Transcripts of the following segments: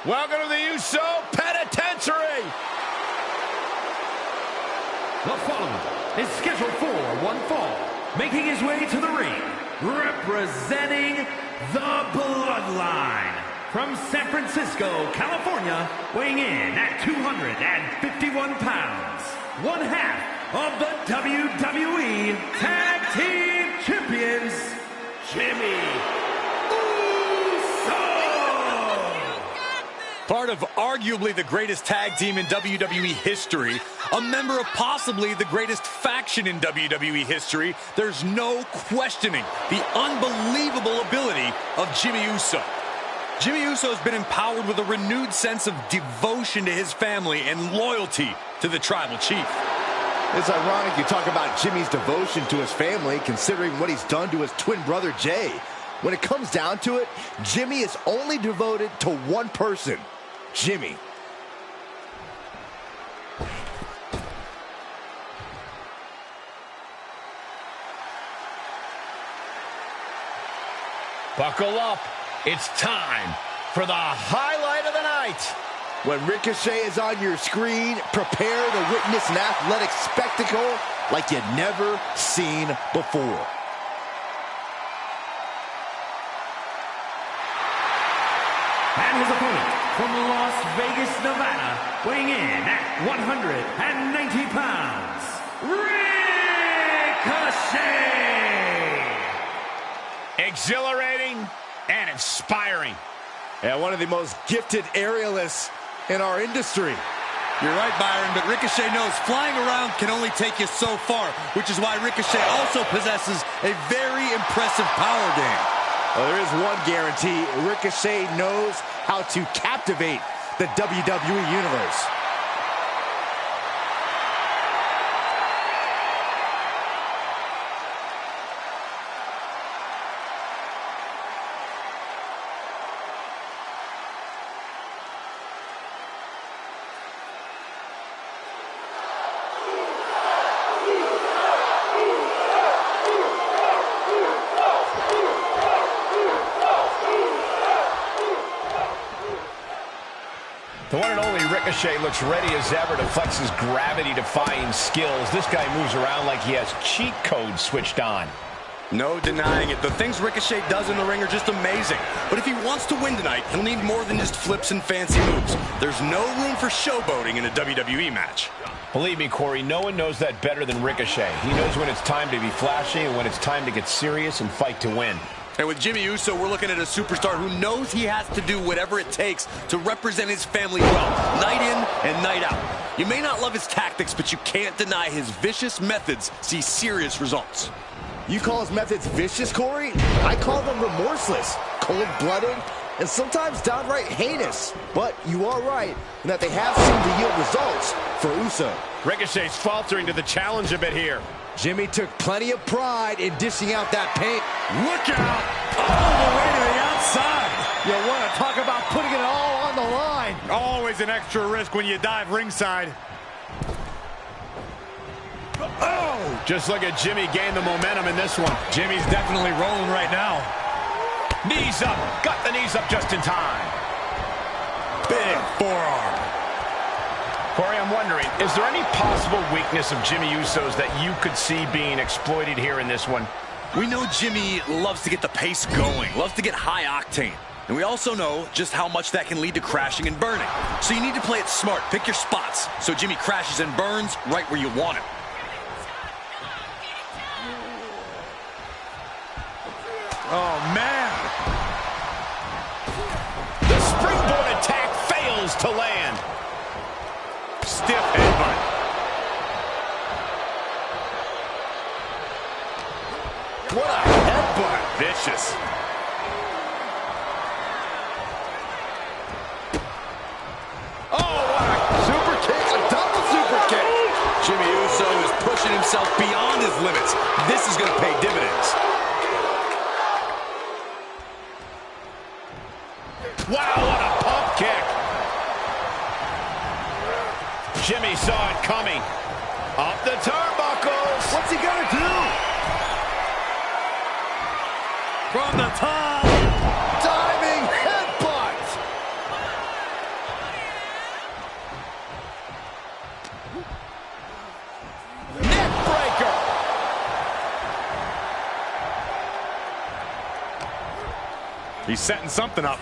Welcome to the Uso Penitentiary. The following is scheduled for one fall, making his way to the ring, representing the Bloodline. From San Francisco, California, weighing in at 251 pounds, one half of the WWE Tag Team Champions, Jimmy Uso! Part of arguably the greatest tag team in WWE history, a member of possibly the greatest faction in WWE history, there's no questioning the unbelievable ability of Jimmy Uso. Jimmy Uso has been empowered with a renewed sense of devotion to his family and loyalty to the tribal chief. It's ironic you talk about Jimmy's devotion to his family, considering what he's done to his twin brother, Jay. When it comes down to it, Jimmy is only devoted to one person, Jimmy. Buckle up. It's time for the highlight of the night. When Ricochet is on your screen, prepare to witness an athletic spectacle like you've never seen before. And his opponent from Las Vegas, Nevada, weighing in at 190 pounds, Ricochet! Exhilarating and inspiring. Yeah, one of the most gifted aerialists in our industry. You're right, Byron, but Ricochet knows flying around can only take you so far, which is why Ricochet also possesses a very impressive power game. Well, there is one guarantee. Ricochet knows how to captivate the WWE Universe. The one and only Ricochet looks ready as ever to flex his gravity-defying skills. This guy moves around like he has cheat codes switched on. No denying it. The things Ricochet does in the ring are just amazing. But if he wants to win tonight, he'll need more than just flips and fancy moves. There's no room for showboating in a WWE match. Believe me, Corey, no one knows that better than Ricochet. He knows when it's time to be flashy and when it's time to get serious and fight to win. And with Jimmy Uso, we're looking at a superstar who knows he has to do whatever it takes to represent his family well, night in and night out. You may not love his tactics, but you can't deny his vicious methods see serious results. You call his methods vicious, Corey? I call them remorseless, cold-blooded, and sometimes downright heinous. But you are right in that they have seemed to yield results for Uso. Ricochet's faltering to the challenge a bit here. Jimmy took plenty of pride in dishing out that paint. Look out! All the way to the outside! You want to talk about putting it all on the line. Always an extra risk when you dive ringside. Oh! Just look at Jimmy gain the momentum in this one. Jimmy's definitely rolling right now. Knees up. Got the knees up just in time. Big forearm. Corey, I'm wondering, is there any possible weakness of Jimmy Uso's that you could see being exploited here in this one? We know Jimmy loves to get the pace going, loves to get high octane. And we also know just how much that can lead to crashing and burning. So you need to play it smart. Pick your spots so Jimmy crashes and burns right where you want him. Oh, man. The springboard attack fails to land. Stiff headbutt. What a headbutt. Vicious. Oh, what a Super kick, a double super kick. Jimmy Uso is pushing himself beyond his limits. This is going to pay dividends. Wow, what a pump kick. Jimmy saw it coming. Up the turnbuckles. What's he gonna do? From the top. Diving headbutt. He's setting something up.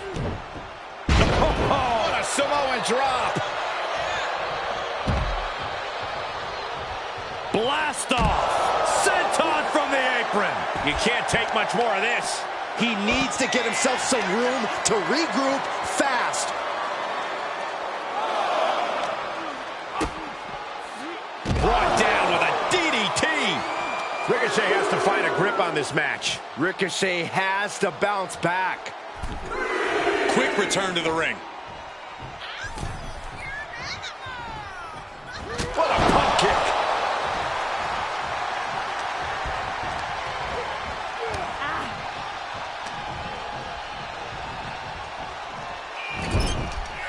Oh, what a Samoan drop. Blast off. Senton from the apron. You can't take much more of this. He needs to get himself some room to regroup fast. Brought down with a DDT. Ricochet has to find a grip on this match. Ricochet has to bounce back. Quick return to the ring. What a pump kick.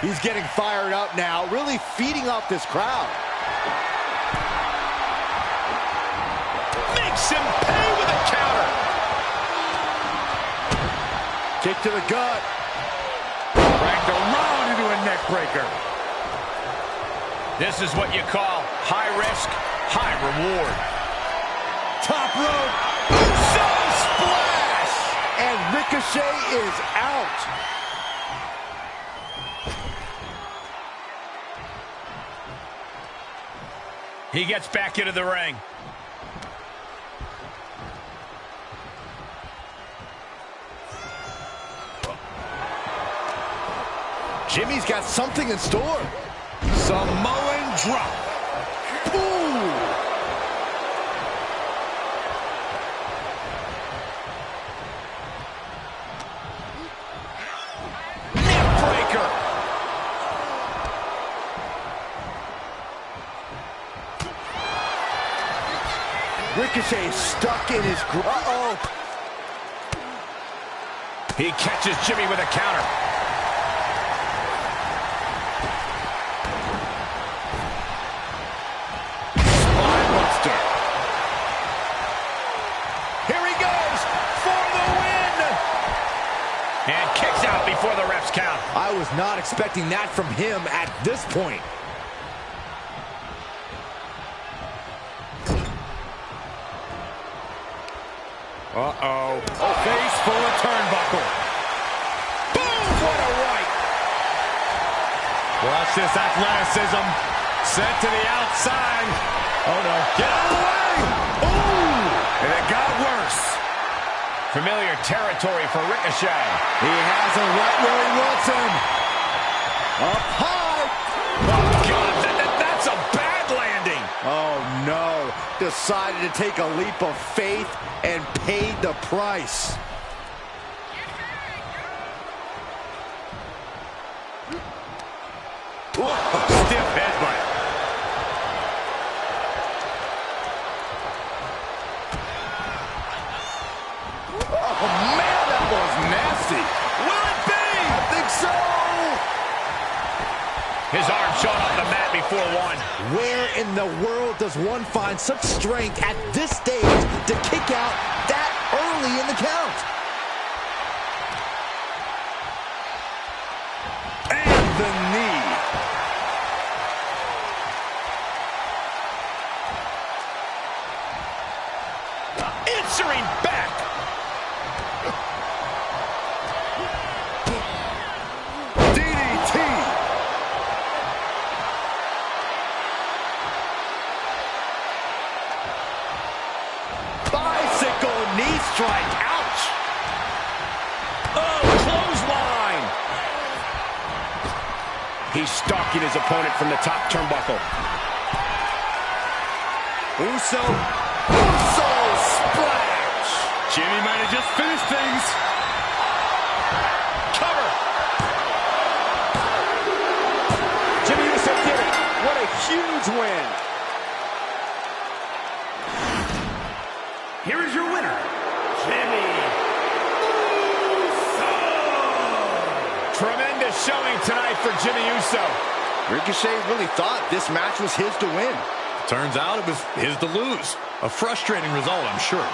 He's getting fired up now, really feeding off this crowd. Makes him pay with a counter. Kick to the gut. Dragged around into a neck breaker. This is what you call high risk, high reward. Top rope. Some splash. And Ricochet is out. He gets back into the ring. Jimmy's got something in store. Samoan drop. Ooh. Neck breaker. Ricochet stuck in his grip. Uh-oh. He catches Jimmy with a counter. Spinebuster. Here he goes for the win. And kicks out before the ref's count. I was not expecting that from him at this point. Uh-oh. Face full of turnbuckle. Boom! What a right. Watch this athleticism. Sent to the outside. Oh, no. Get out of the way! Ooh! And it got worse. Familiar territory for Ricochet. He has him right where he wants him. Up high. Oh, God, that's a bad landing. Oh, no. Decided to take a leap of faith and paid the price. Stiff headbutt. Oh, man, that was nasty. Will it be? I think so. His arm showing off the mat before one. Where in the world does one find such strength at this stage to kick out that early in the count? And the knee. Answering back. DDT. Bicycle knee strike. Ouch. Oh, clothesline. He's stalking his opponent from the top turnbuckle. Uso. Uso splash. Jimmy might have just finished things. Cover. Jimmy Uso did it. What a huge win. Here is your winner, Jimmy Uso. Tremendous showing tonight for Jimmy Uso. Ricochet really thought this match was his to win. Turns out it was his to lose. A frustrating result, I'm sure.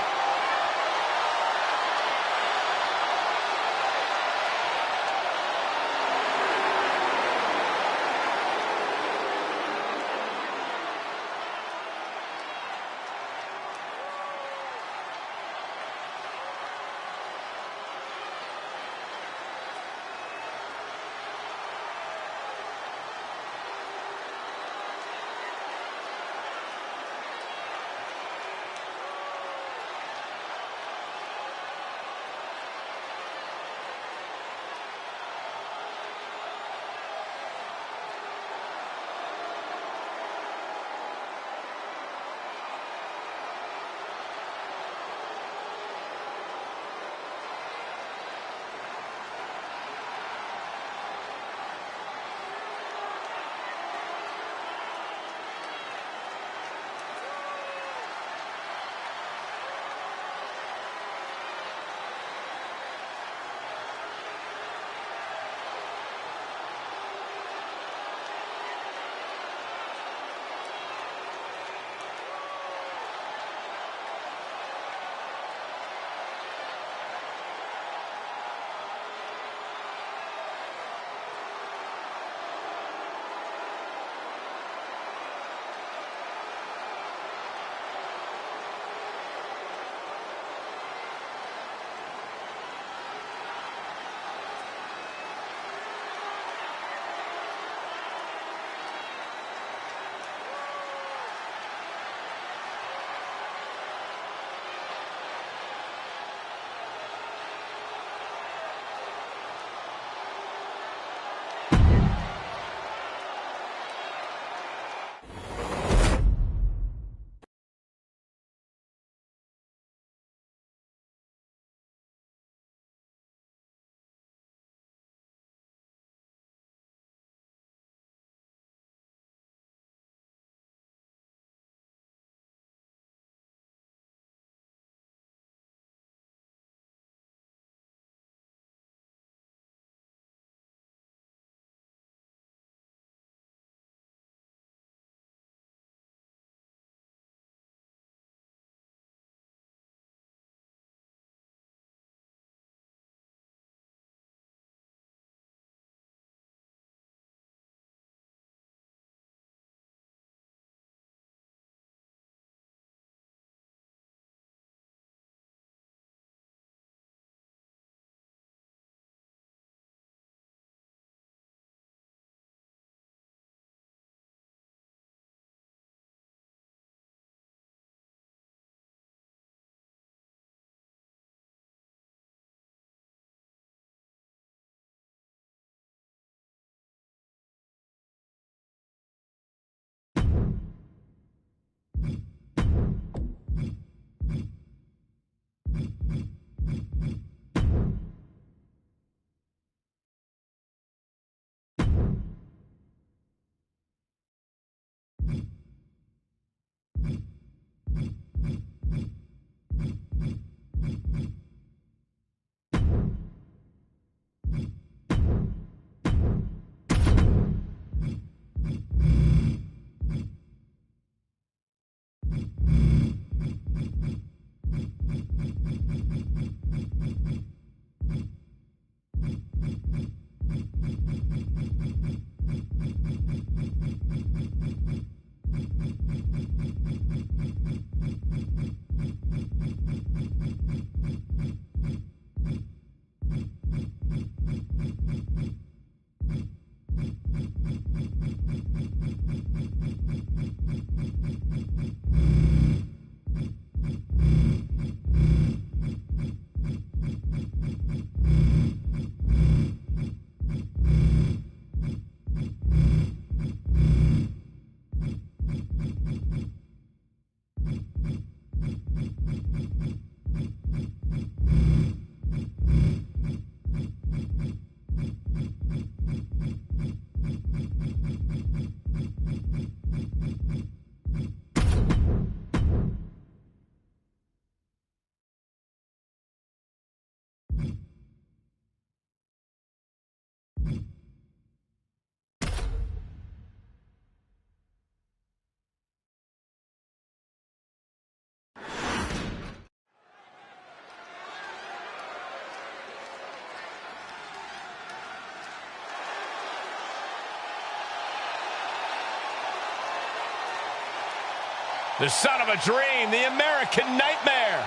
The son of a dream, the American Nightmare.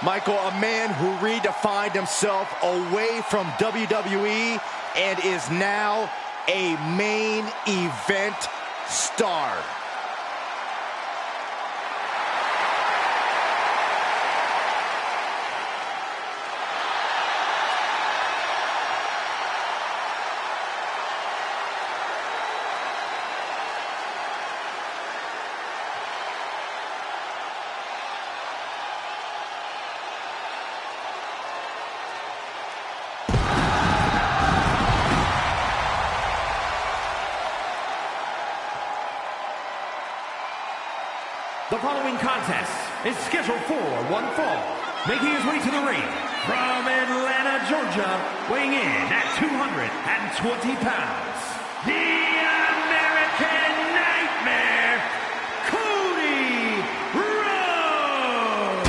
Michael, a man who redefined himself away from WWE and is now a main event star. The following contest is scheduled for one fall. Making his way to the ring from Atlanta, Georgia, weighing in at 220 pounds, the American Nightmare, Cody Rhodes!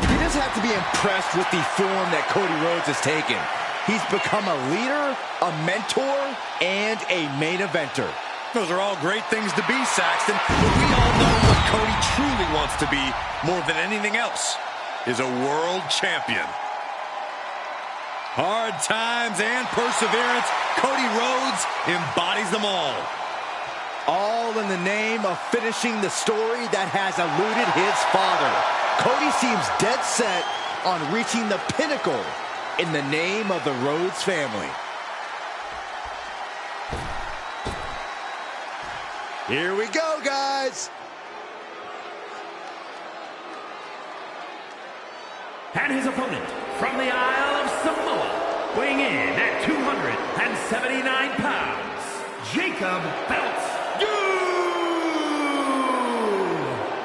You just have to be impressed with the form that Cody Rhodes has taken. He's become a leader, a mentor, and a main eventer. Those are all great things to be, Saxton, but we all know what Cody truly wants to be, more than anything else, is a world champion. Hard times and perseverance, Cody Rhodes embodies them all. All in the name of finishing the story that has eluded his father. Cody seems dead set on reaching the pinnacle in the name of the Rhodes family. Here we go, guys. And his opponent from the Isle of Samoa, weighing in at 279 pounds, Jacob Belts.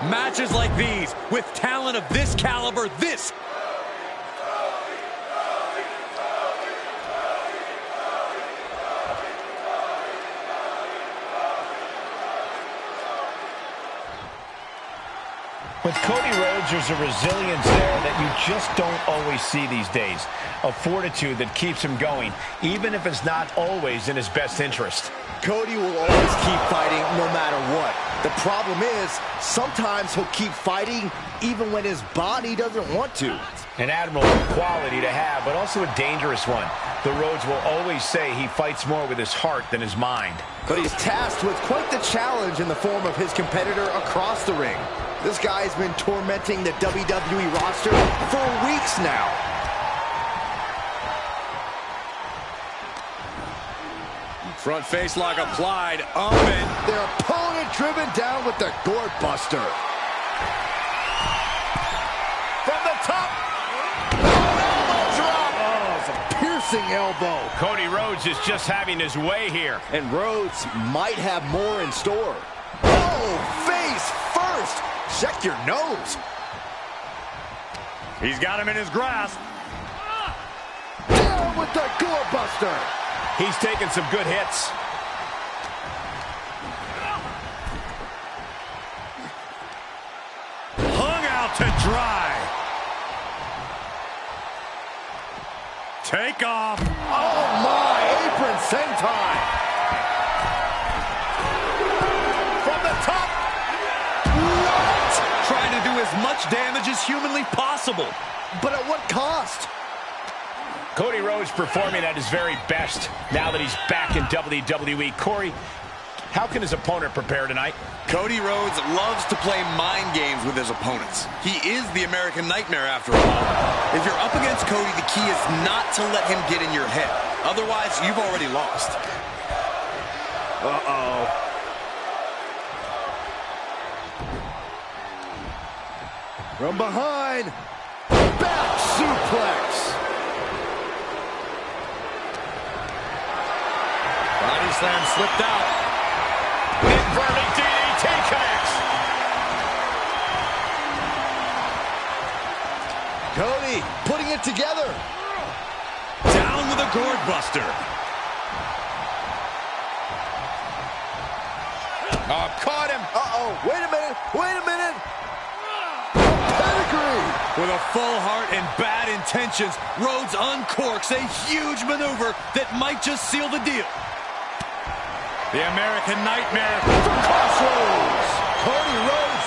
Matches like these, with talent of this caliber, this With Cody Rhodes, there's a resilience there that you just don't always see these days. A fortitude that keeps him going, even if it's not always in his best interest. Cody will always keep fighting no matter what. The problem is, sometimes he'll keep fighting even when his body doesn't want to. An admirable quality to have, but also a dangerous one. The Rhodes will always say he fights more with his heart than his mind. But he's tasked with quite the challenge in the form of his competitor across the ring. This guy's been tormenting the WWE roster for weeks now. front face lock applied. And their opponent driven down with the gourd buster. From the top. Elbow drop. Oh, it's a piercing elbow. Cody Rhodes is just having his way here. And Rhodes might have more in store. Oh, face first. Check your nose. He's got him in his grasp. Down with the gourd buster. He's taking some good hits. Hung out to dry. Take off. Oh my, apron sentai. From the top. What? Trying to do as much damage as humanly possible. But at what cost? Cody Rhodes performing at his very best now that he's back in WWE. Corey, how can his opponent prepare tonight? Cody Rhodes loves to play mind games with his opponents. He is the American Nightmare after all. If you're up against Cody, the key is not to let him get in your head. Otherwise, you've already lost. Uh-oh. From behind. Back suplex. Body slam slipped out. Inverted DDT connects. Cody putting it together. Down with a gourd buster. Oh, caught him. Uh-oh. Wait a minute. Wait a minute. Pedigree. With a full heart and bad intentions, Rhodes uncorks a huge maneuver that might just seal the deal. The American Nightmare From Crossroads. Cody Rhodes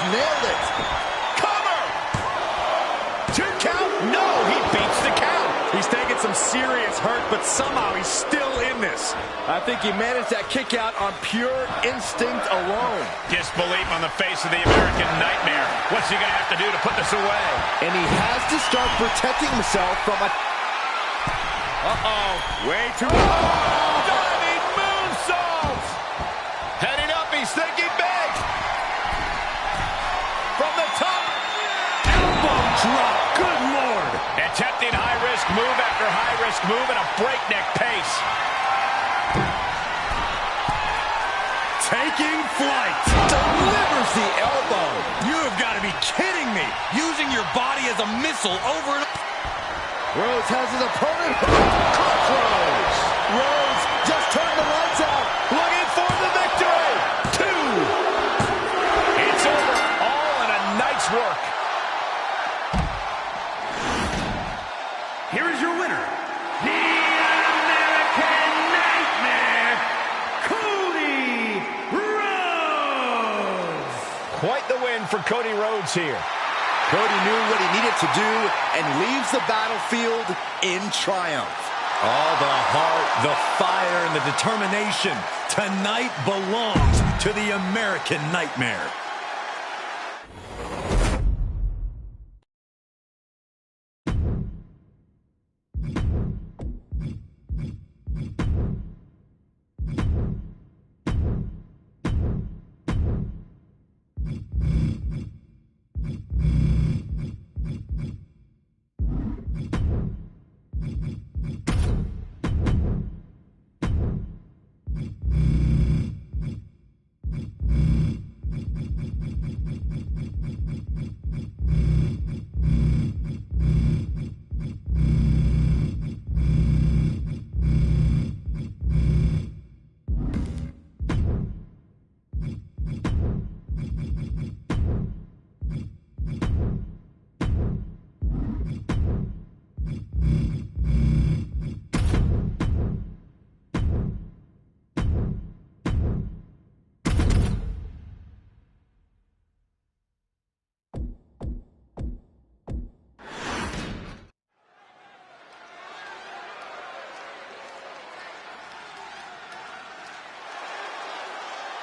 hurt, but somehow he's still in this. I think he managed that kick out on pure instinct alone. Disbelief on the face of the American Nightmare. What's he going to have to do to put this away? And he has to start protecting himself from a... Way too... Diving moonsault! Heading up, he's thinking big. From the top. Elbow drop. Good Lord. Attempting high-risk move after high-risk move at a breakneck pace. Taking flight. delivers the elbow. You have got to be kidding me. Using your body as a missile over and... Rhodes has his opponent. Clutch Rhodes. Rhodes just turned the lights out. Looking for the victory. 2. It's over. All in a night's work. Here is your winner, the American Nightmare, Cody Rhodes. Quite the win for Cody Rhodes here. Cody knew what he needed to do and leaves the battlefield in triumph. All the heart, the fire, and the determination tonight belongs to the American Nightmare.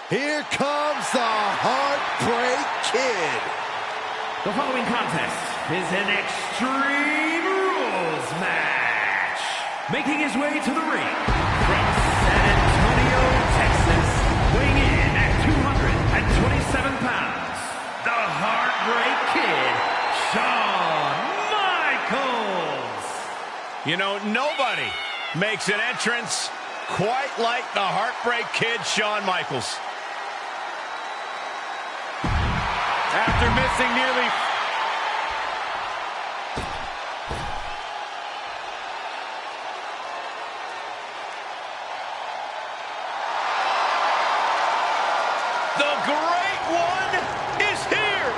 Here comes the Heartbreak Kid. The following contest is an Extreme Rules match. Making his way to the ring from San Antonio, Texas, weighing in at 227 pounds, the Heartbreak Kid, Shawn Michaels. You know, nobody makes an entrance quite like the Heartbreak Kid, Shawn Michaels. After missing nearly... The Great One is here!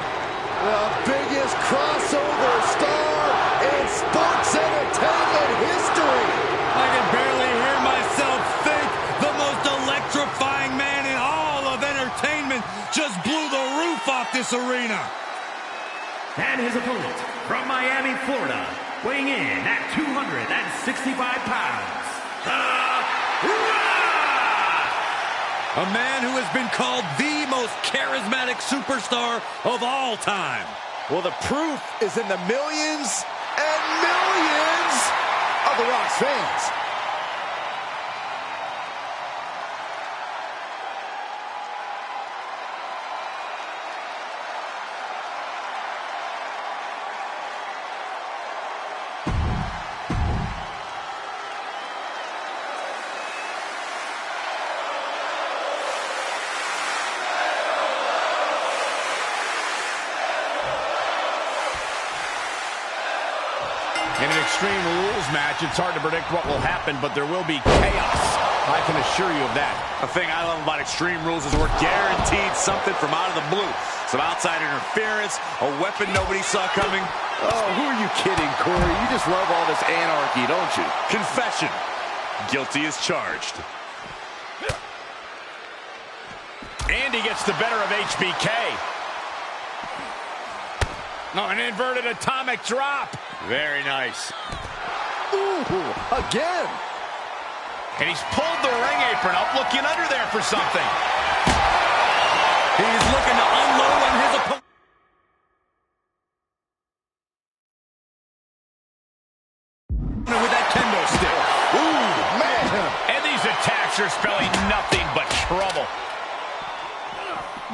The biggest crossover star in sports entertainment history. I can barely hear myself think. The most electrifying man in all of entertainment just blew the roof off this arena. And his opponent from Miami, Florida, weighing in at 265 pounds, The Rock! A man who has been called the most charismatic superstar of all time. Well, the proof is in the millions and millions of The Rock's fans. In an Extreme Rules match, it's hard to predict what will happen, but there will be chaos. I can assure you of that. The thing I love about Extreme Rules is we're guaranteed something from out of the blue. Some outside interference, a weapon nobody saw coming. Oh, who are you kidding, Corey? You just love all this anarchy, don't you? Confession. Guilty as charged. Andy gets the better of HBK. No, an inverted atomic drop. Very nice. Ooh, again. And he's pulled the ring apron up, looking under there for something. He's looking to unload on his opponent. With that kendo stick. Ooh, man. And these attacks are spelling nothing but trouble.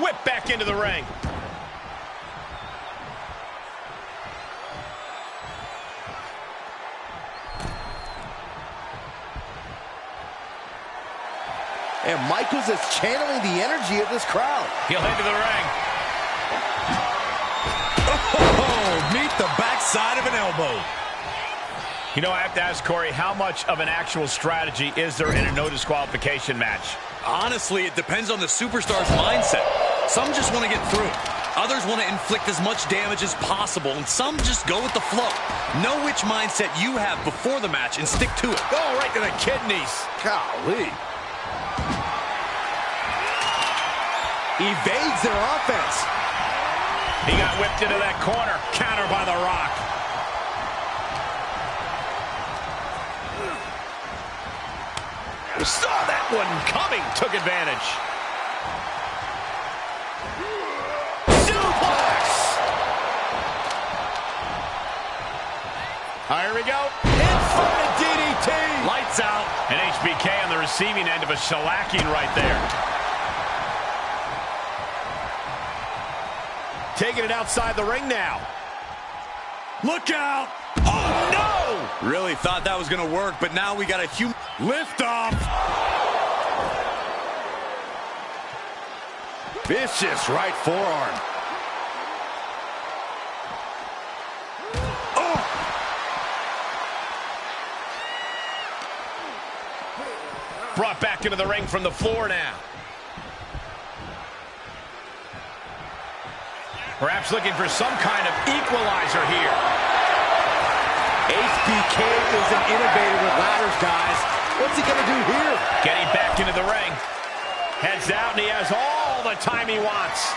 Whip back into the ring. And Michaels is channeling the energy of this crowd. He'll head to the ring. Oh, meet the backside of an elbow. You know, I have to ask Corey, how much of an actual strategy is there in a no disqualification match? Honestly, it depends on the superstar's mindset. Some just want to get through. Others want to inflict as much damage as possible, and some just go with the flow. Know which mindset you have before the match and stick to it. Oh, right to the kidneys. Golly. Evades their offense. He got whipped into that corner. Counter by The Rock. Saw that one coming. Took advantage. Suplex. Here we go. Inverted DDT. Lights out. And HBK on the receiving end of a shellacking right there. Taking it outside the ring now. Look out! Oh, no! Really thought that was going to work, but now we got a huge lift off. Vicious right forearm. Oh! Brought back into the ring from the floor now. Perhaps looking for some kind of equalizer here. HBK is an innovator with ladders, guys. What's he going to do here? Getting back into the ring. Heads out, and he has all the time he wants.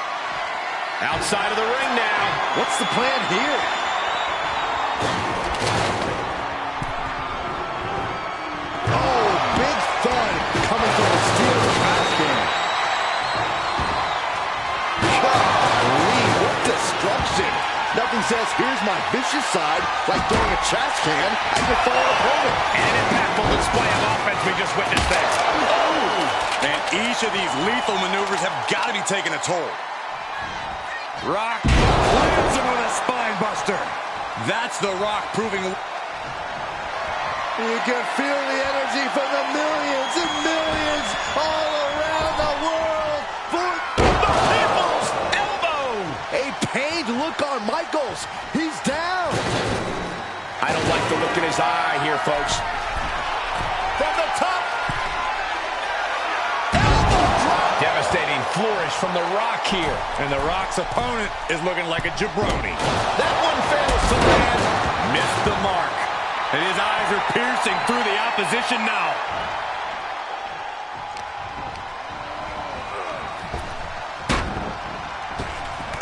Outside of the ring now. What's the plan here? Oh, big thud coming from the steel trash can. Golly, what destruction. Nothing says, here's my vicious side, like throwing a trash can at your fallen opponent. And an impactful display of offense we just witnessed there. Oh! And each of these lethal maneuvers have got to be taking a toll. Rock lands him with a spine buster. That's The Rock proving. You can feel the energy from the millions and millions all around the world for The people's elbow. a pained look on Michaels. He's down. I don't like the look in his eye here, folks. From the top. Elbow drop. Devastating flourish from The Rock here. And The Rock's opponent is looking like a jabroni. That one fails to land. Missed the mark. And his eyes are piercing through the opposition now.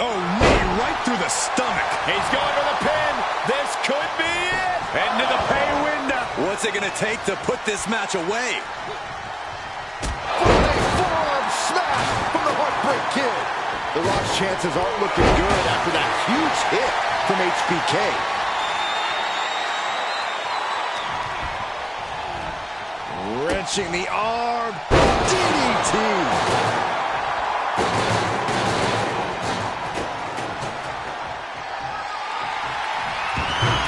Oh, knee right through the stomach. He's going for the pin. This could be it. Into the pay window. What's it going to take to put this match away? For a forearm smash from the Heartbreak Kid. The Rock's chances aren't looking good after that huge hit from HBK. Wrenching the arm. DDT.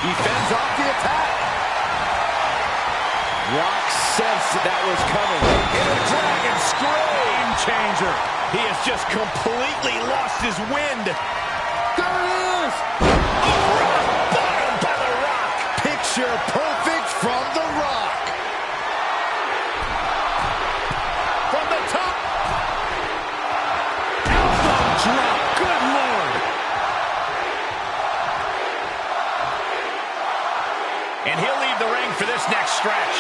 He fends off the attack. Rock sensed that was coming. In a dragon scream changer. He has just completely lost his wind. There it is. Bottom by The Rock. Picture perfect from The Rock. From the top. Elbow drop. Good Lord. And he'll leave the ring for this next stretch.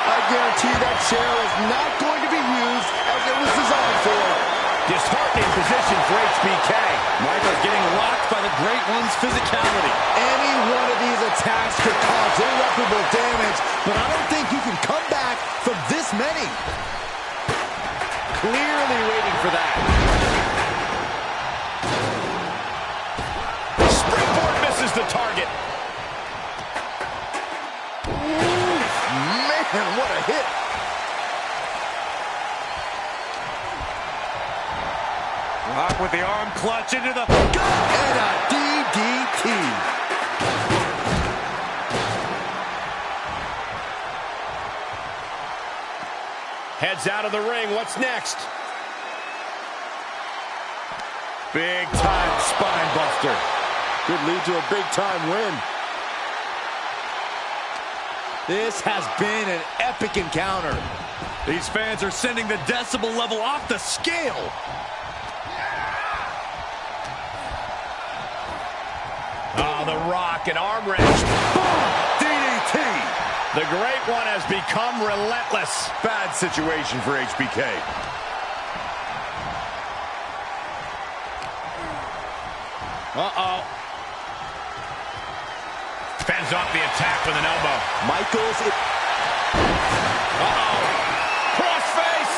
I guarantee that chair is not going to be used as it was designed for. Disheartening position for HBK. Michaels getting rocked by the Great One's physicality. Any one of these attacks could cause irreparable damage, but I don't think you can come back from this many. Clearly waiting for that. Springboard misses the target. Ooh, man, what a hit. Rock with the arm clutch into the... And a DDT. Heads out of the ring. What's next? Big time spine buster. Could lead to a big time win. This has been an epic encounter. These fans are sending the decibel level off the scale. Oh, the Rock, an arm wrench. Boom! DDT. The Great One has become relentless. Bad situation for HBK. Uh-oh. Fends off the attack with an elbow. Michaels. Uh-oh. Crossface.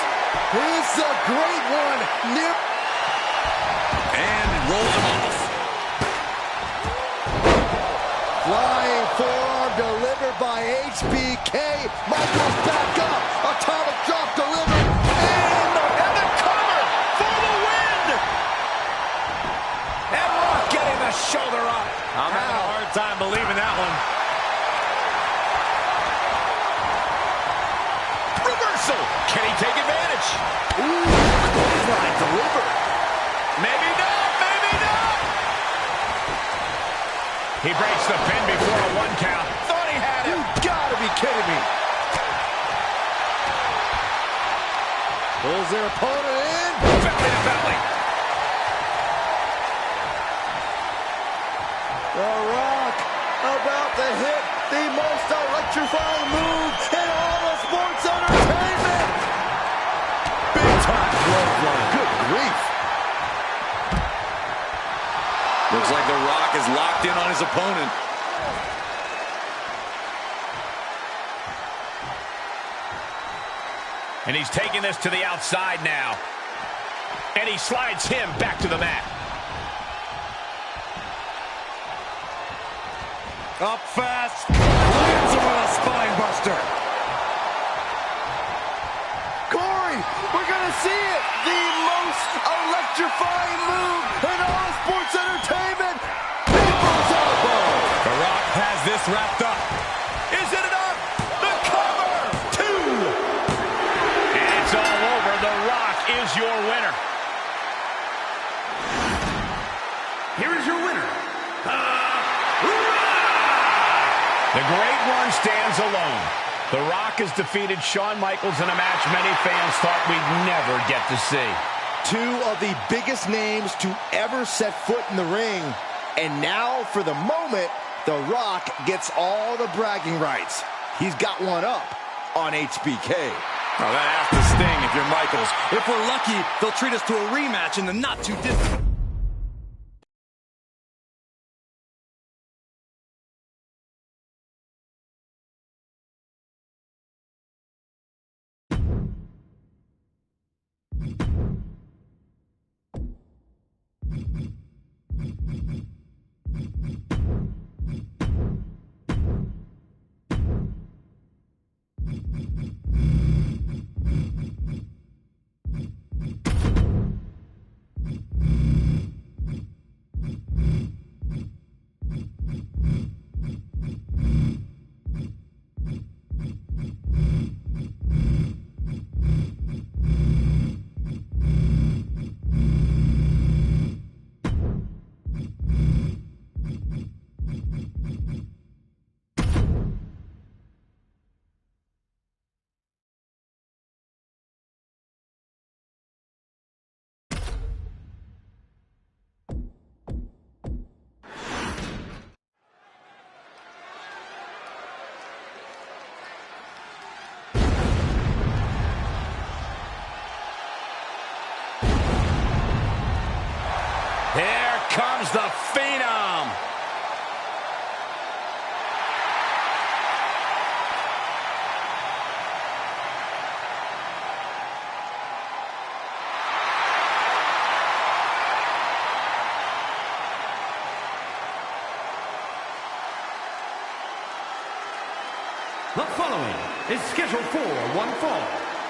It's a Great One. And rolls him off. Flying forearm delivered by HBK. Michaels back up. Atomic drop delivered. And the cover for the win. And Rock getting the shoulder up. I'm having a hard time believing that one. Reversal. Can he take advantage? Ooh, clothesline delivered. Maybe not. Maybe not. He breaks the pin before a 1 count. Thought he had it. You gotta be kidding me. Pulls their opponent in. Belly to belly. The Rock about to hit the most electrifying move in all of sports entertainment. Big time clothesline. Good grief. Looks like The Rock is locked in on his opponent. And he's taking this to the outside now. And he slides him back to the mat. Up fast. Lands him with a spine buster. Corey, we're gonna see it. The most electrifying move in all of sports entertainment. People's elbow. The Rock has this wrapped up. Is it enough? The cover! 2! And it's all over. The Rock is your winner. Here is your winner, The Great One stands alone. The Rock has defeated Shawn Michaels in a match many fans thought we'd never get to see. Two of the biggest names to ever set foot in the ring. And now, for the moment, The Rock gets all the bragging rights. He's got one up on HBK. Oh, that has to sting if you're Michaels. If we're lucky, they'll treat us to a rematch in the not-too-distant... comes the Phenom. The following is scheduled for one fall,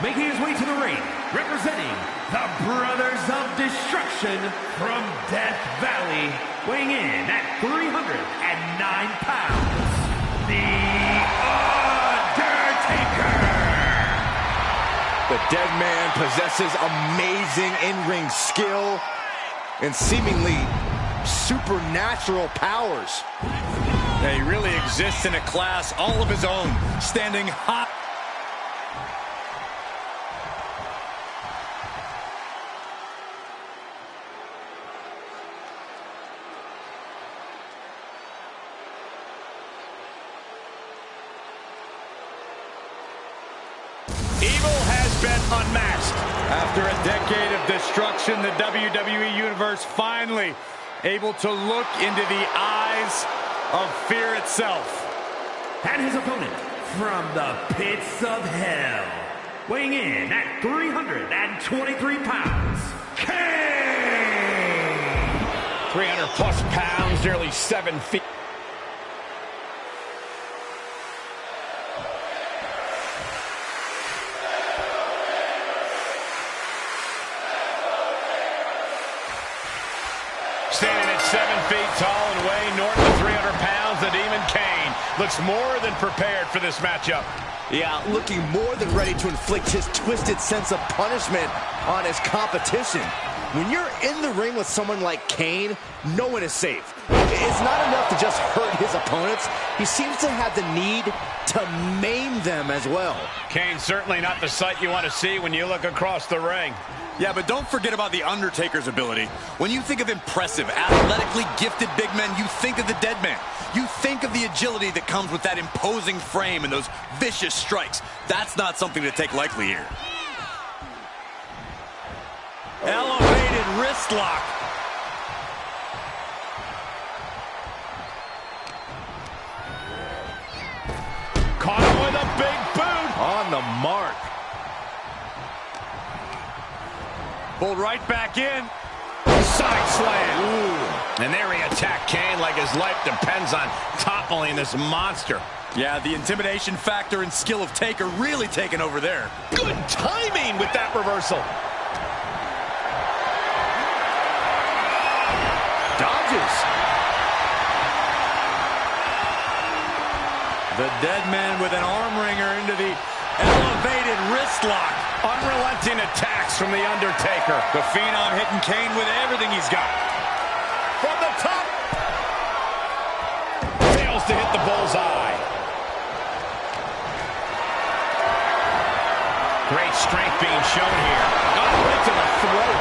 making his way to the ring, representing the Brothers of Destruction from Death Valley, weighing in at 309 pounds, The Undertaker! The Dead Man possesses amazing in-ring skill and seemingly supernatural powers. Yeah, he really exists in a class all of his own, standing high. Evil has been unmasked. After a decade of destruction, the WWE Universe finally able to look into the eyes of fear itself. And his opponent from the pits of hell, weighing in at 323 pounds, Kane! 300 plus pounds, nearly 7 feet. Standing at 7 feet tall and weighing north of 300 pounds, the Demon Kane looks more than prepared for this matchup. Yeah, looking more than ready to inflict his twisted sense of punishment on his competition. When you're in the ring with someone like Kane, no one is safe. It's not enough to just hurt his opponents. He seems to have the need to maim them as well. Kane's certainly not the sight you want to see when you look across the ring. Yeah, but don't forget about the Undertaker's ability. When you think of impressive, athletically gifted big men, you think of the Dead Man. You think of the agility that comes with that imposing frame and those vicious strikes. That's not something to take lightly here. Elevated wrist lock. Caught him with a big boot. On the mark. Pulled right back in. Side slam. Ooh. And there he attacked Kane like his life depends on toppling this monster. Yeah, the intimidation factor and skill of Taker really taking over there. Good timing with that reversal. Dodges. The Dead Man with an arm wringer into the elevated wrist lock. Unrelenting attacks from The Undertaker. The Phenom hitting Kane with everything he's got. From the top. Fails to hit the bullseye. Great strength being shown here. Oh, right to the throat.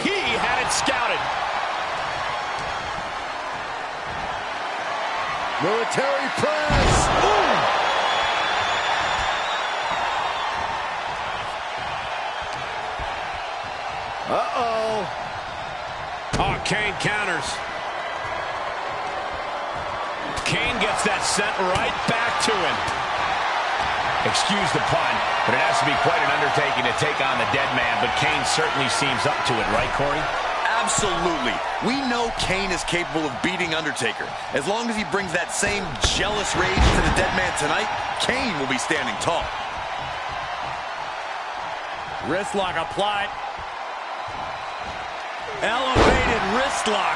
He had it scouted. Military press. Ooh. Uh-oh. Oh, Kane counters. Kane gets that sent right back to him. Excuse the pun, but it has to be quite an undertaking to take on the Dead Man, but Kane certainly seems up to it, right, Corey? Absolutely. We know Kane is capable of beating Undertaker. As long as he brings that same jealous rage to the Dead Man tonight, Kane will be standing tall. Wrist lock applied. Elevated wrist lock.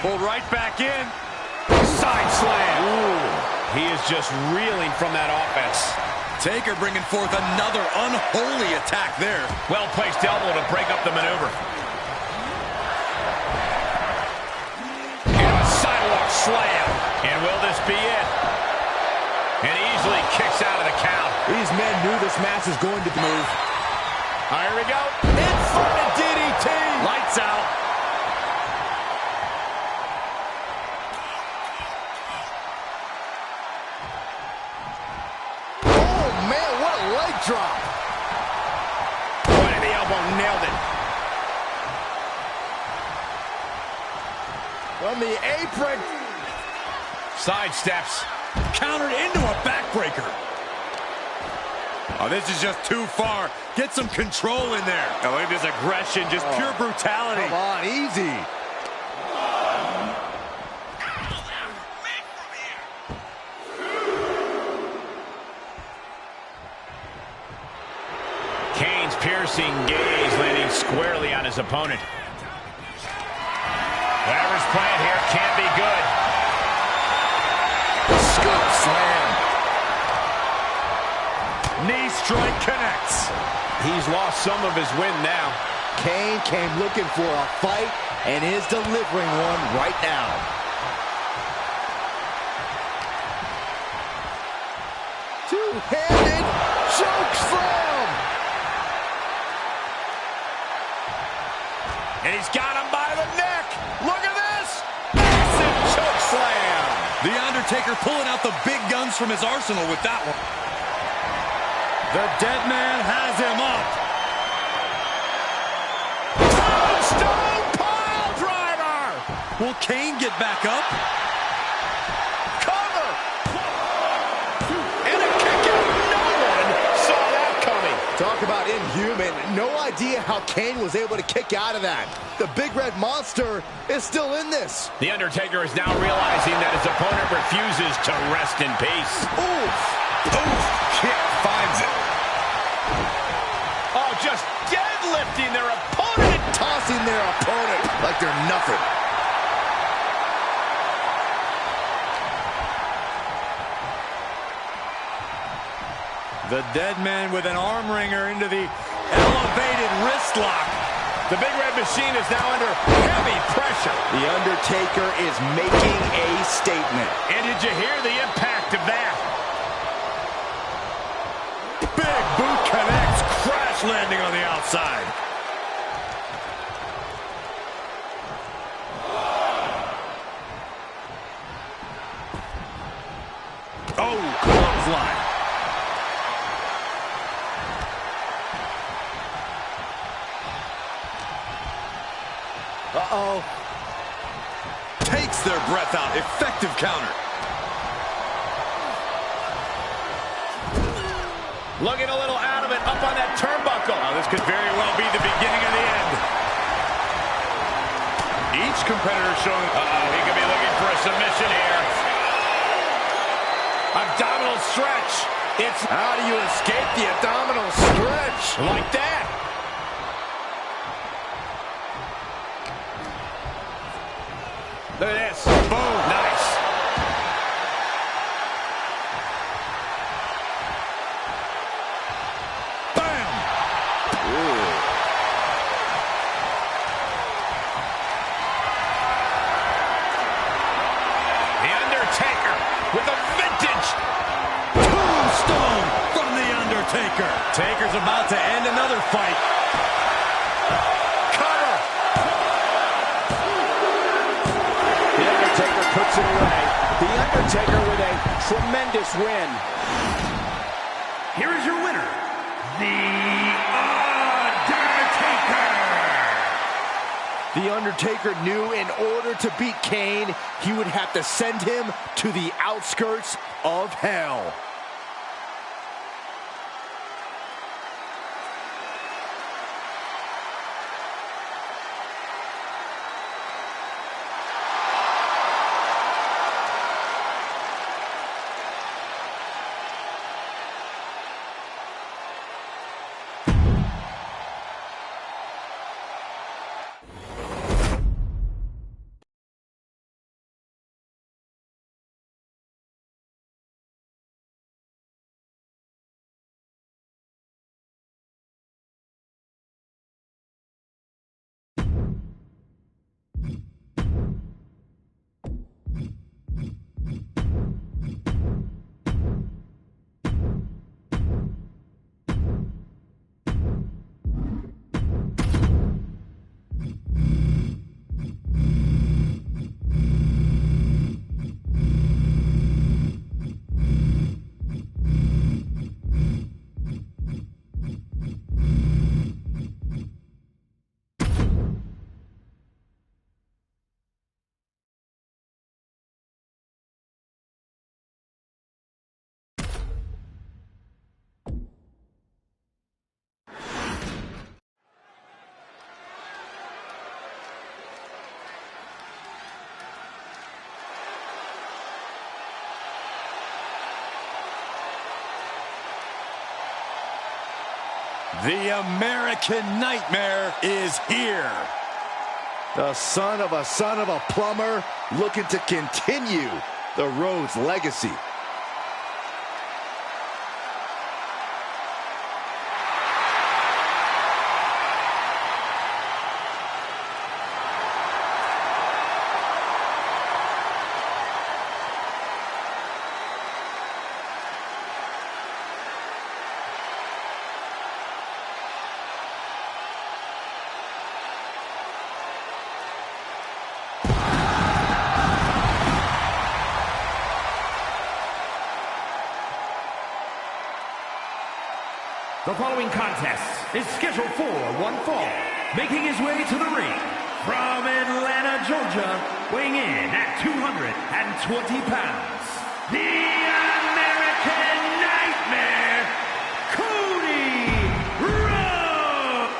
Pulled right back in. Side slam. Ooh. He is just reeling from that offense. Taker bringing forth another unholy attack there. Well-placed elbow to break up the maneuver. And a sidewalk slam. And will this be it? And easily kicks out of the count. These men knew this match was going to move. Here we go. Inverted DDT. Lights out. drop. Right in the elbow, nailed it. From the apron. Side steps. Countered into a backbreaker. Oh, this is just too far. Get some control in there. Oh, look at this aggression, just pure brutality. Come on, easy. Kane's piercing gaze landing squarely on his opponent. Whatever's playing here can't be good. Scoop slam. Knee strike connects. He's lost some of his win now. Kane came looking for a fight and is delivering one right now. Two-handed choke slam. And he's got him by the neck. Look at this. Massive choke slam. The Undertaker pulling out the big guns from his arsenal with that one. The dead man has him up. Stone pile driver. Will Kane get back up? Cover. And a kick out. No one saw that coming. Talk about inhuman. No idea how Kane was able to kick out of that. The big red monster is still in this. The Undertaker is now realizing that his opponent refuses to rest in peace. Oof. Oof. Kick finds it. Oh, just deadlifting their opponent. Tossing their opponent like they're nothing. The dead man with an arm wringer into the elevated wrist lock. The Big Red Machine is now under heavy pressure. The Undertaker is making a statement. And did you hear the impact of that? Big boot connects, crash landing on the outside. Oh, clothesline. Uh-oh. Takes their breath out. Effective counter. Looking a little out of it, up on that turnbuckle. Oh, this could very well be the beginning of the end. Each competitor showing... He could be looking for a submission here. Abdominal stretch. It's... How do you escape the abdominal stretch? Like that. Look at this. Boom. Nice. Bam! Ooh. The Undertaker with a vintage Tombstone from The Undertaker. Taker's about to end another fight. cover. The Undertaker puts it away. The Undertaker with a tremendous win. Here is your winner, The Undertaker. The Undertaker knew in order to beat Kane, he would have to send him to the outskirts of hell. The American Nightmare is here. The son of a plumber looking to continue the Rhodes legacy. The following contest is scheduled for one fall. Making his way to the ring from Atlanta, Georgia, weighing in at 220 pounds, the American Nightmare, Cody Rhodes!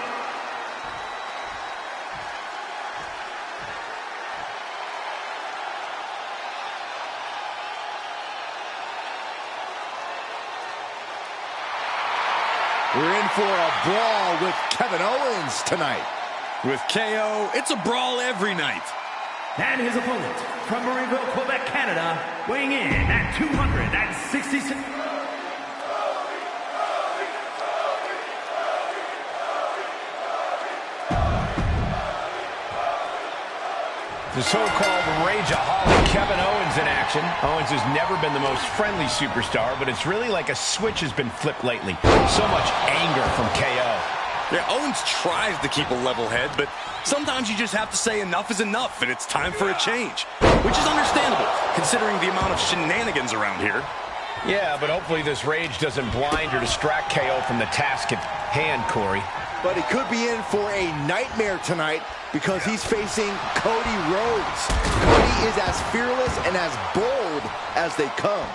We're in for a brawl with Kevin Owens tonight. With KO, it's a brawl every night. And his opponent from Marieville, Quebec, Canada, weighing in at 266. The so-called rageaholic Kevin Owens in action. Owens has never been the most friendly superstar, but it's really like a switch has been flipped lately. So much anger from KO. Yeah, Owens tries to keep a level head, but sometimes you just have to say enough is enough, and it's time for a change. Which is understandable, considering the amount of shenanigans around here. Yeah, but hopefully this rage doesn't blind or distract KO from the task at hand, Corey. But he could be in for a nightmare tonight because he's facing Cody Rhodes. Cody is as fearless and as bold as they come.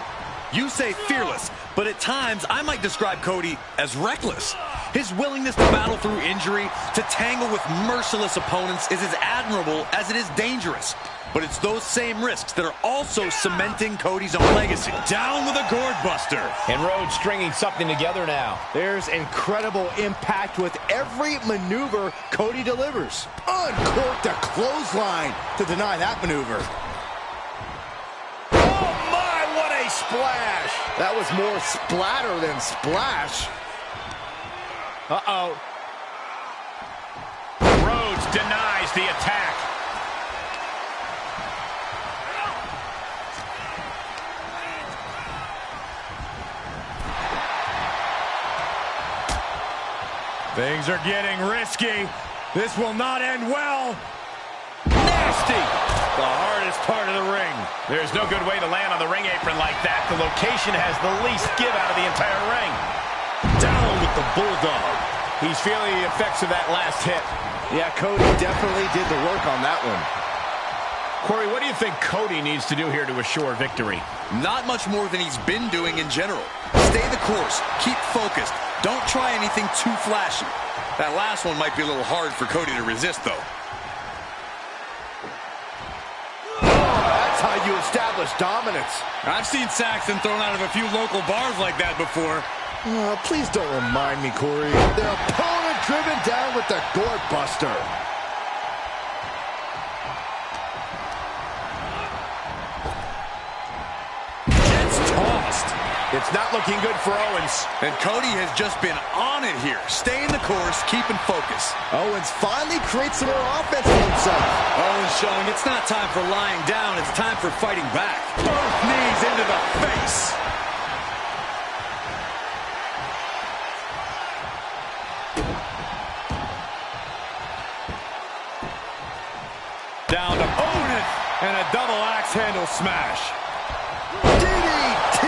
You say fearless, but at times I might describe Cody as reckless. His willingness to battle through injury, to tangle with merciless opponents is as admirable as it is dangerous. But it's those same risks that are also cementing Cody's own legacy. Down with a gourd buster. And Rhodes stringing something together now. There's incredible impact with every maneuver Cody delivers. Uncorked a clothesline to deny that maneuver. Oh my, what a splash! That was more splatter than splash. Uh-oh. Rhodes denies the attack. Things are getting risky. This will not end well. Nasty. The hardest part of the ring. There's no good way to land on the ring apron like that. The location has the least give out of the entire ring. Down with the Bulldog. He's feeling the effects of that last hit. Yeah, Cody definitely did the work on that one. Corey, what do you think Cody needs to do here to assure victory? Not much more than he's been doing in general. Stay the course. Keep focused. Don't try anything too flashy. That last one might be a little hard for Cody to resist, though. That's how you establish dominance. I've seen Saxton thrown out of a few local bars like that before. Please don't remind me, Corey. Their opponent driven down with the gourd buster. Gets tossed. It's not looking good for Owens. And Cody has just been on it here. Staying the course, keeping focus. Owens finally creates some more offense for himself. Owens showing it's not time for lying down, it's time for fighting back. Both knees into the face. Down to opponent and a double axe handle smash. DDT.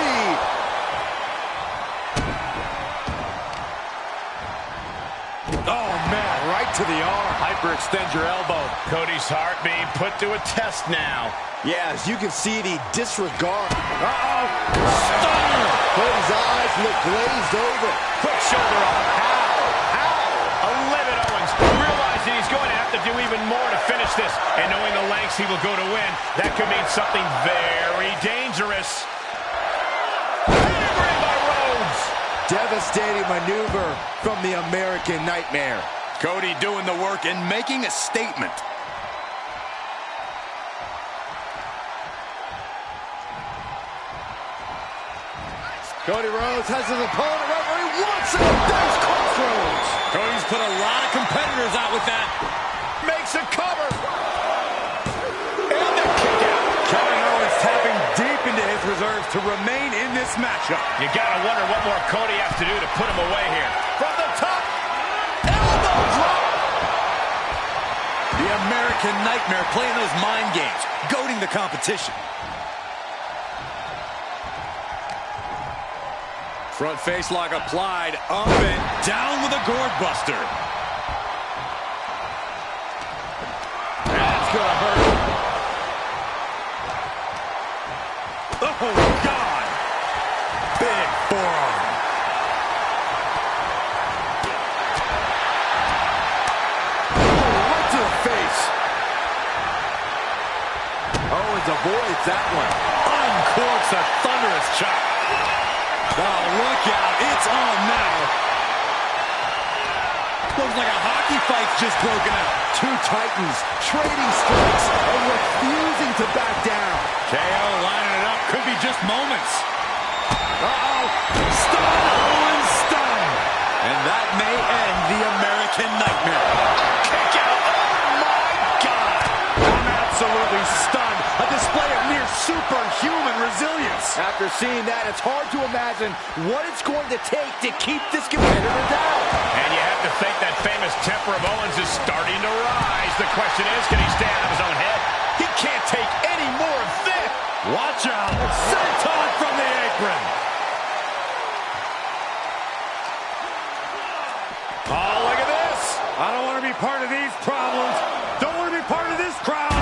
Oh, man, right to the arm. Hyperextend your elbow. Cody's heart being put to a test now. Yeah, as you can see, the disregard. Uh-oh. Stunner. Cody's eyes look glazed over. Quick shoulder up. How? A livid Owens. Realizing he's going to have to do even more to finish this. And knowing the lengths he will go to win, that could mean something very dangerous. Hammered by Rhodes. Devastating maneuver from the American Nightmare. Cody doing the work and making a statement. Cody Rhodes has his opponent. Referee wants it. There's Crossroads. Cody's put a lot of competitors out with that. Makes a cover. And the kick out. Kevin Owens tapping deep into his reserves to remain in this matchup. You gotta wonder what more Cody has to do to put him away here. From the top. Elbow drop. The American Nightmare playing those mind games, goading the competition. Front face lock applied, up and down with a gourd buster. That's gonna hurt. Oh, God. Big forearm. Oh, right to the face. Owens avoids that one. Uncorks a thunderous chop. Oh, look out. It's on now. Looks like a hockey fight's just broken out. Two titans trading strikes and refusing to back down. KO lining it up. Could be just moments. Uh-oh. Stun. Owens stun. And that may end the American Nightmare. Kick out. Oh, my God. I'm absolutely stunned. A display of near superhuman resilience. After seeing that, it's hard to imagine what it's going to take to keep this competitor down. And you have to think that famous temper of Owens is starting to rise. The question is, can he stay out of his own head? He can't take any more of this. Watch out. Senton from the apron. Oh, look at this. I don't want to be part of these problems. Don't want to be part of this crowd.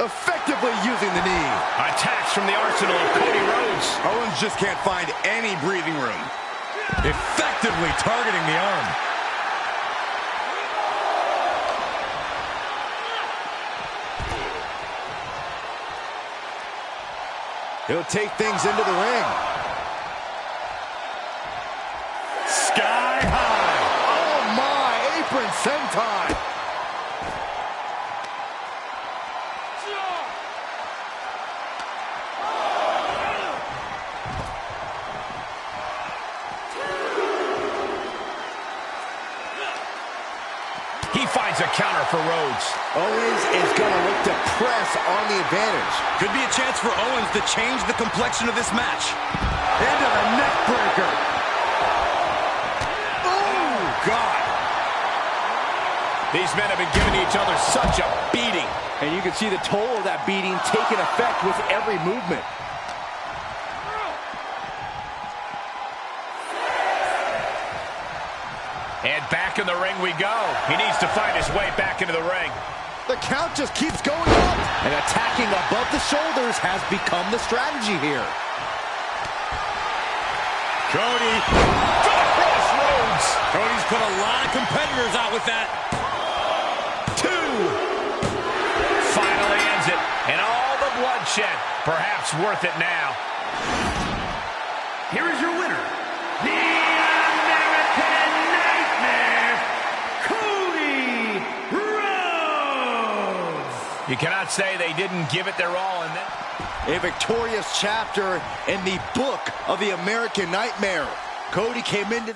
Effectively using the knee. Attacks from the arsenal of Cody Rhodes. Owens just can't find any breathing room. Effectively targeting the arm. He'll take things into the ring. Sky high. Oh, my. Apron senton. He finds a counter for Rhodes. Owens is going to look to press on the advantage. Could be a chance for Owens to change the complexion of this match. Into the neck breaker. Oh, God. These men have been giving each other such a beating. And you can see the toll of that beating taking effect with every movement. And back in the ring we go. He needs to find his way back into the ring. The count just keeps going up. And attacking above the shoulders has become the strategy here. Cody. Crossroads. Cody's put a lot of competitors out with that. 2. Finally ends it. And all the bloodshed. Perhaps worth it now. Here is your winner, the American Nightmare, Cody Rhodes. You cannot say they didn't give it their all in that. A victorious chapter in the book of the American Nightmare. Cody came into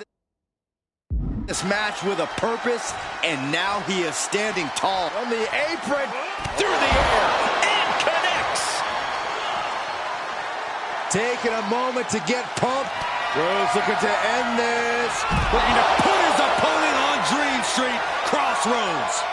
this match with a purpose, and now he is standing tall. On the apron, through the air, and connects. Taking a moment to get pumped. Rhodes looking to end this. Looking to put his opponent on Dream Street. Crossroads.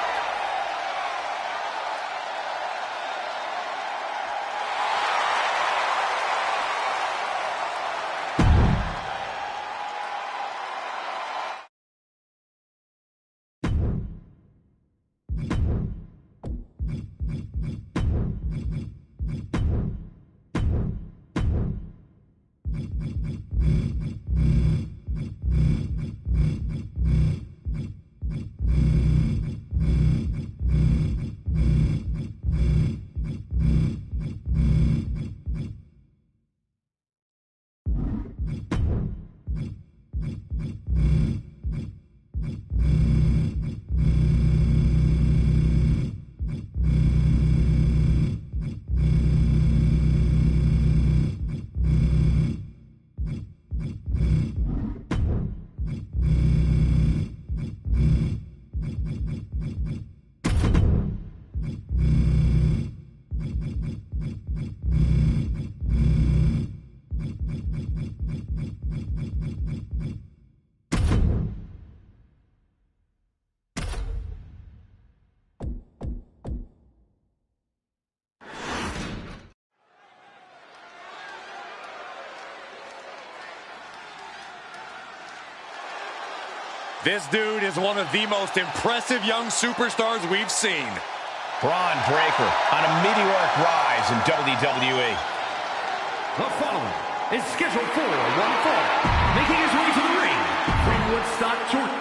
This dude is one of the most impressive young superstars we've seen. Braun Breaker on a meteoric rise in WWE. The following is scheduled for one fall, making his way to the ring from Woodstock, Georgia.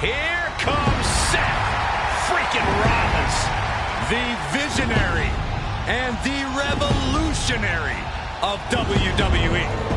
Here comes Seth freaking Rollins. The visionary and the revolutionary of WWE.